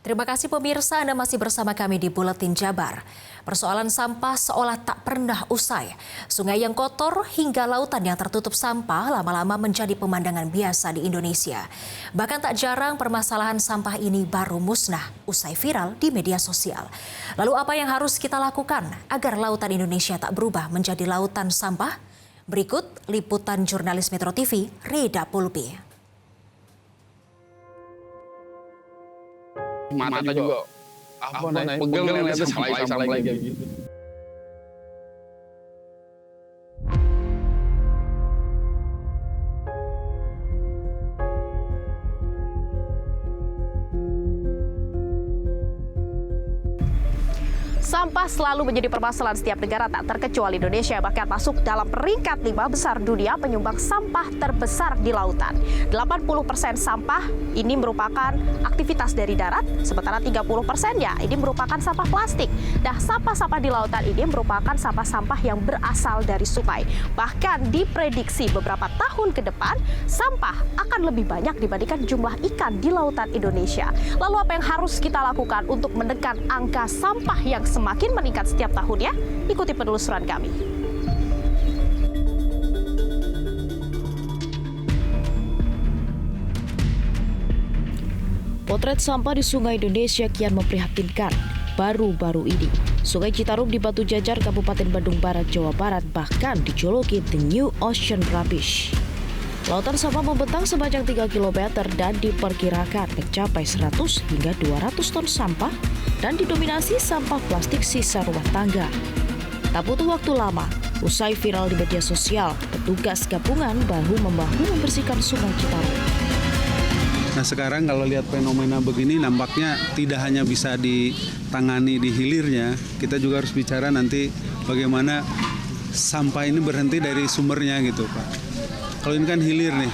Terima kasih pemirsa, Anda masih bersama kami di Buletin Jabar. Persoalan sampah seolah tak pernah usai. Sungai yang kotor hingga lautan yang tertutup sampah lama-lama menjadi pemandangan biasa di Indonesia. Bahkan tak jarang permasalahan sampah ini baru musnah usai viral di media sosial. Lalu apa yang harus kita lakukan agar lautan Indonesia tak berubah menjadi lautan sampah? Berikut liputan jurnalis Metro TV, Reda Pulpi. Mata juga pegel ngeliatnya salah lagi gitu. Sampah selalu menjadi permasalahan setiap negara tak terkecuali Indonesia, bahkan masuk dalam peringkat 5 besar dunia penyumbang sampah terbesar di lautan. 80% sampah ini merupakan aktivitas dari darat, sementara 30%-nya ini merupakan sampah plastik. Nah, sampah-sampah di lautan ini merupakan sampah-sampah yang berasal dari sungai. Bahkan diprediksi beberapa tahun ke depan, sampah akan lebih banyak dibandingkan jumlah ikan di lautan Indonesia. Lalu apa yang harus kita lakukan untuk menekan angka sampah yang semakin meningkat setiap tahunnya? Ikuti penelusuran kami. Potret sampah di sungai Indonesia kian memprihatinkan. Baru-baru ini, Sungai Citarum di Batu Jajar, Kabupaten Bandung Barat, Jawa Barat bahkan dijuluki The New Ocean Rubbish. Lautan sampah membentang sepanjang 3 km dan diperkirakan mencapai 100 hingga 200 ton sampah dan didominasi sampah plastik sisa rumah tangga. Tak butuh waktu lama, usai viral di media sosial, petugas gabungan bahu-membahu membersihkan Sungai Citarum. Nah sekarang kalau lihat fenomena begini nampaknya tidak hanya bisa ditangani di hilirnya, kita juga harus bicara nanti bagaimana sampah ini berhenti dari sumbernya gitu Pak. Kalau ini kan hilir nih,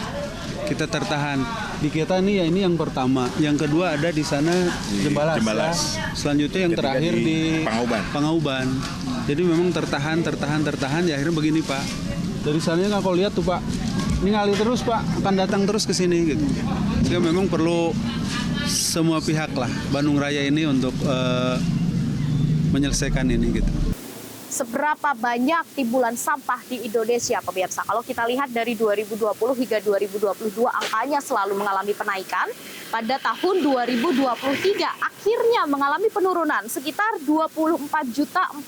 kita tertahan. Di kita nih ya ini yang pertama, yang kedua ada di sana Jembalas. Ya. Selanjutnya yang terakhir di Pangauban. Jadi memang tertahan, ya akhirnya begini Pak. Dari sananya kalau lihat tuh Pak, ini ngalir terus Pak, akan datang terus ke sini gitu. Jadi memang perlu semua pihak lah Bandung Raya ini untuk menyelesaikan ini gitu. Seberapa banyak timbulan sampah di Indonesia, pemirsa? Kalau kita lihat dari 2020 hingga 2022, angkanya selalu mengalami penaikan. Pada tahun 2023, akhirnya mengalami penurunan sekitar 24.400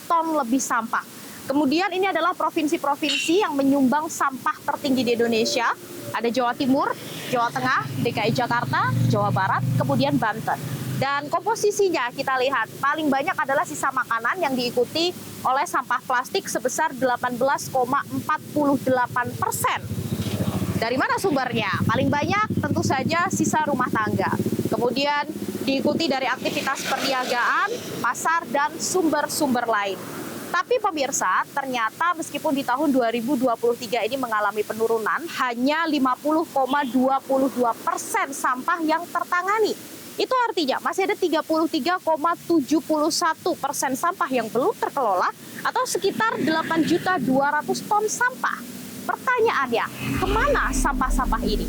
ton lebih sampah. Kemudian ini adalah provinsi-provinsi yang menyumbang sampah tertinggi di Indonesia. Ada Jawa Timur, Jawa Tengah, DKI Jakarta, Jawa Barat, kemudian Banten. Dan komposisinya kita lihat paling banyak adalah sisa makanan yang diikuti oleh sampah plastik sebesar 18,48%. Dari mana sumbernya? Paling banyak tentu saja sisa rumah tangga. Kemudian diikuti dari aktivitas perniagaan, pasar, dan sumber-sumber lain. Tapi pemirsa, ternyata meskipun di tahun 2023 ini mengalami penurunan, hanya 50,22% sampah yang tertangani. Itu artinya masih ada 33,71% sampah yang belum terkelola atau sekitar 8.200 ton sampah. Pertanyaannya, kemana sampah-sampah ini?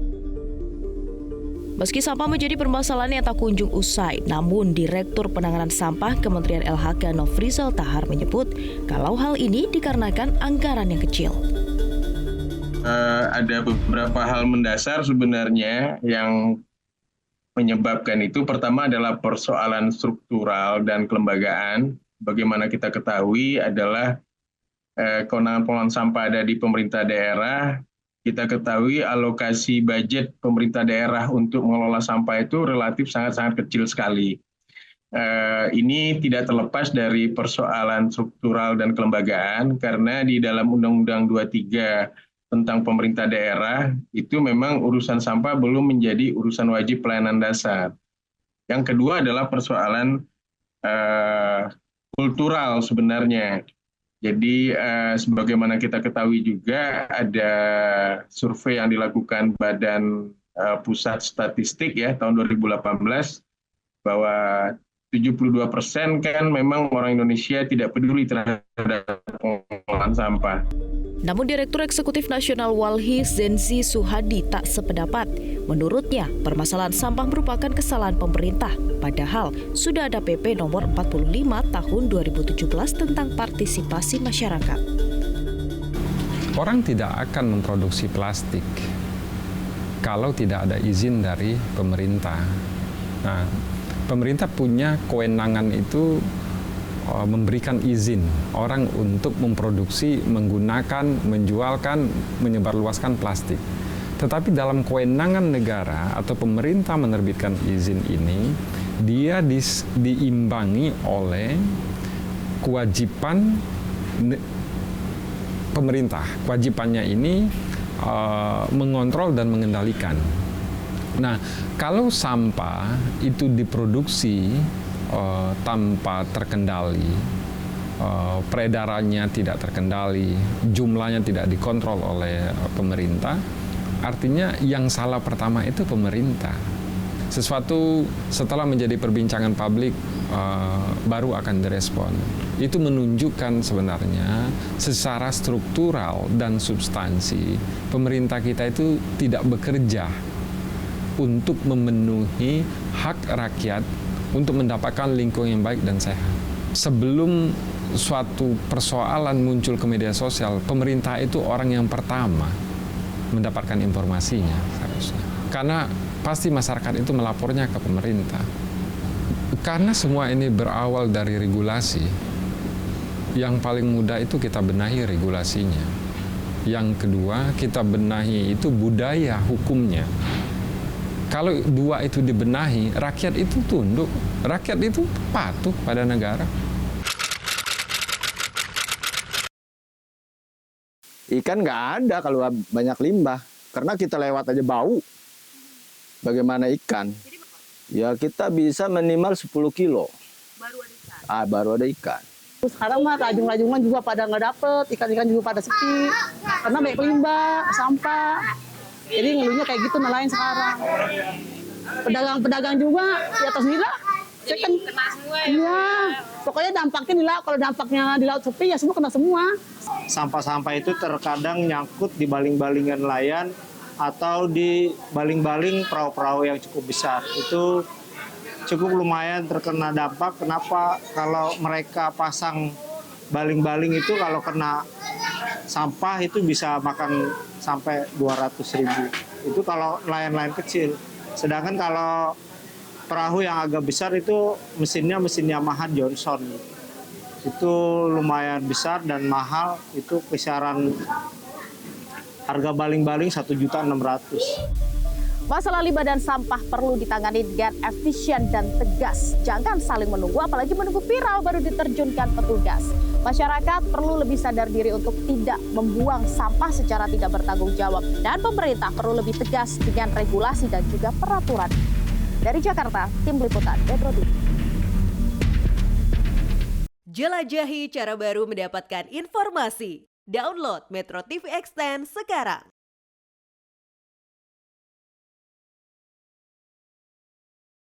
Meski sampah menjadi permasalahan yang tak kunjung usai, namun Direktur Penanganan Sampah Kementerian LHK Nofrizal Tahar menyebut kalau hal ini dikarenakan anggaran yang kecil. Ada beberapa hal mendasar sebenarnya yang menyebabkan itu. Pertama adalah persoalan struktural dan kelembagaan. Bagaimana kita ketahui adalah kewenangan pengelolaan sampah ada di pemerintah daerah. Kita ketahui alokasi budget pemerintah daerah untuk mengelola sampah itu relatif sangat-sangat kecil sekali. Ini tidak terlepas dari persoalan struktural dan kelembagaan, karena di dalam Undang-Undang 23 tentang pemerintah daerah, itu memang urusan sampah belum menjadi urusan wajib pelayanan dasar. Yang kedua adalah persoalan kultural sebenarnya. Jadi sebagaimana kita ketahui juga ada survei yang dilakukan Badan Pusat Statistik ya tahun 2018 bahwa 72% kan memang orang Indonesia tidak peduli terhadap pengelolaan sampah. Namun Direktur Eksekutif Nasional Walhi Zenzi Suhadi tak sependapat. Menurutnya, permasalahan sampah merupakan kesalahan pemerintah, padahal sudah ada PP nomor 45 tahun 2017 tentang partisipasi masyarakat. Orang tidak akan memproduksi plastik kalau tidak ada izin dari pemerintah. Nah, pemerintah punya kewenangan itu memberikan izin orang untuk memproduksi, menggunakan, menjualkan, menyebarluaskan plastik. Tetapi dalam kewenangan negara atau pemerintah menerbitkan izin ini, dia diimbangi oleh kewajiban pemerintah. Kewajibannya ini mengontrol dan mengendalikan. Nah, kalau sampah itu diproduksi tanpa terkendali, peredarannya tidak terkendali, jumlahnya tidak dikontrol oleh pemerintah, artinya yang salah pertama itu pemerintah. Sesuatu setelah menjadi perbincangan publik baru akan direspon. Itu menunjukkan sebenarnya secara struktural dan substansi pemerintah kita itu tidak bekerja untuk memenuhi hak rakyat untuk mendapatkan lingkungan yang baik dan sehat. Sebelum suatu persoalan muncul ke media sosial, pemerintah itu orang yang pertama mendapatkan informasinya seharusnya. Karena pasti masyarakat itu melapornya ke pemerintah. Karena semua ini berawal dari regulasi, yang paling mudah itu kita benahi regulasinya. Yang kedua, kita benahi itu budaya hukumnya. Kalau dua itu dibenahi, rakyat itu tunduk, rakyat itu patuh pada negara. Ikan nggak ada kalau banyak limbah, karena kita lewat aja bau. Bagaimana ikan? Ya kita bisa minimal 10 kilo. Baru ada ikan? Baru ada ikan. Sekarang mah rajung-rajungan juga pada nggak dapet, ikan-ikan juga pada sepi, karena banyak limbah, sampah. Jadi ngeluhnya kayak gitu nelayan sekarang. Pedagang-pedagang juga di atas nila, saya kan kena semua ya. Iya, pokoknya dampaknya di laut. Kalau dampaknya di laut sepi ya semua kena semua. Sampah-sampah itu terkadang nyangkut di baling-balingan nelayan atau di baling-baling perahu-perahu yang cukup besar. Itu cukup lumayan terkena dampak. Kenapa? Kalau mereka pasang baling-baling itu kalau kena sampah itu bisa makan sampai 200.000. Itu kalau nelayan-nelayan kecil. Sedangkan kalau perahu yang agak besar itu mesin Yamaha Johnson. Itu lumayan besar dan mahal. Itu kisaran harga baling-baling 1.600.000. Masalah limbah dan sampah perlu ditangani dengan efisien dan tegas. Jangan saling menunggu, apalagi menunggu viral baru diterjunkan petugas. Masyarakat perlu lebih sadar diri untuk tidak membuang sampah secara tidak bertanggung jawab. Dan pemerintah perlu lebih tegas dengan regulasi dan juga peraturan. Dari Jakarta, Tim Liputan Metro TV. Jelajahi cara baru mendapatkan informasi. Download Metro TV Extend sekarang.